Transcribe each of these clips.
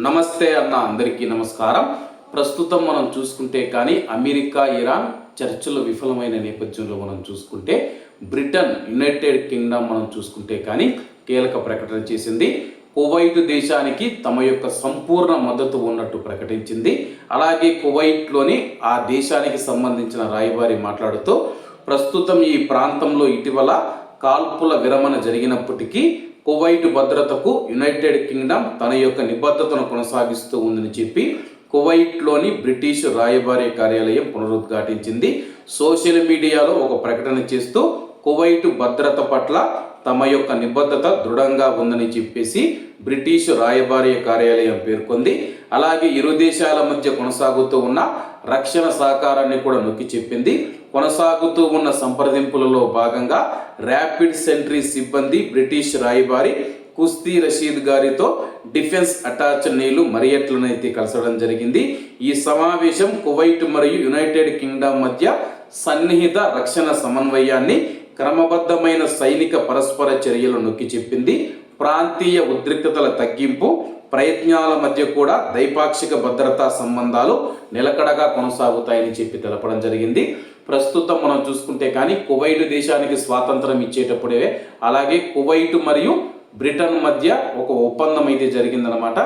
నమస్తే అన్న అందరికీ నమస్కారం. ప్రస్తుతం మనం చూసుకుంటే కానీ అమెరికా ఇరాన్ చర్చలు విఫలమైన నేపథ్యంలో మనం చూసుకుంటే బ్రిటన్ యునైటెడ్ కింగ్డమ్ మనం చూసుకుంటే కానీ కీలక ప్రకటన చేసింది. కువైట్ దేశానికి తమ యొక్క సంపూర్ణ మద్దతు ఉన్నట్టు ప్రకటించింది. అలాగే కువైట్లోని ఆ దేశానికి సంబంధించిన రాయబారి మాట్లాడుతూ ప్రస్తుతం ఈ ప్రాంతంలో ఇటీవల కాల్పుల విరమణ జరిగినప్పటికీ కువైట్ భద్రతకు యునైటెడ్ కింగ్డమ్ తన యొక్క నిబద్ధతను కొనసాగిస్తూ ఉందని చెప్పి కువైట్లోని బ్రిటిష్ రాయబారి కార్యాలయం పునరుద్ఘాటించింది. సోషల్ మీడియాలో ఒక ప్రకటన చేస్తూ కువైట్ భద్రత పట్ల తమ యొక్క నిబద్ధత దృఢంగా ఉందని చెప్పేసి బ్రిటిష్ రాయబారి కార్యాలయం పేర్కొంది. అలాగే ఇరు దేశాల మధ్య కొనసాగుతూ ఉన్న రక్షణ సహకారాన్ని కూడా నొక్కి చెప్పింది. కొనసాగుతూ ఉన్న సంప్రదింపులలో భాగంగా ర్యాపిడ్ సెంట్రీ సిబ్బంది బ్రిటిష్ రాయబారి కుస్తీ రషీద్ గారితో డిఫెన్స్ అటాచర్నీలు మరియట్లనైతే కలసడం జరిగింది. ఈ సమావేశం కువైట్ మరియు యునైటెడ్ కింగ్డమ్ మధ్య సన్నిహిత రక్షణ సమన్వయాన్ని, క్రమబద్ధమైన సైనిక పరస్పర చర్యలు నొక్కి చెప్పింది. ప్రాంతీయ ఉద్రిక్తతల తగ్గింపు ప్రయత్నాల మధ్య కూడా ద్వైపాక్షిక భద్రతా సంబంధాలు నిలకడగా కొనసాగుతాయని చెప్పి తెలపడం జరిగింది. ప్రస్తుతం మనం చూసుకుంటే కానీ కువైట్ దేశానికి స్వాతంత్రం ఇచ్చేటప్పుడే అలాగే కువైట్ మరియు బ్రిటన్ మధ్య ఒక ఒప్పందం అయితే జరిగిందనమాట.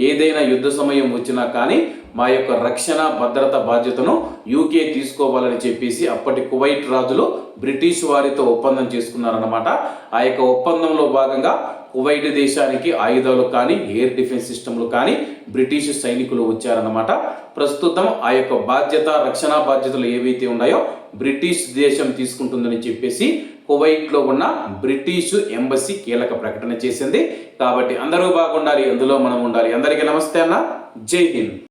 ఏదైనా యుద్ధ సమయం వచ్చినా కానీ మా యొక్క రక్షణ భద్రత బాధ్యతను యూకే తీసుకోవాలని చెప్పేసి అప్పటి కువైట్ రాజులు బ్రిటిష్ వారితో ఒప్పందం చేసుకున్నారన్నమాట. ఆ యొక్క ఒప్పందంలో భాగంగా కువైట్ దేశానికి ఆయుధాలు కానీ ఎయిర్ డిఫెన్స్ సిస్టమ్లు కానీ బ్రిటిష్ సైనికులు వచ్చారన్నమాట. ప్రస్తుతం ఆ యొక్క బాధ్యత, రక్షణ బాధ్యతలు ఏవైతే ఉన్నాయో బ్రిటిష్ దేశం తీసుకుంటుందని చెప్పేసి కువైట్లో ఉన్న బ్రిటిష్ ఎంబసీ కీలక ప్రకటన చేసింది. కాబట్టి అందరూ బాగుండాలి, అందులో మనం ఉండాలి. అందరికీ నమస్తే అన్న, జై హింద్.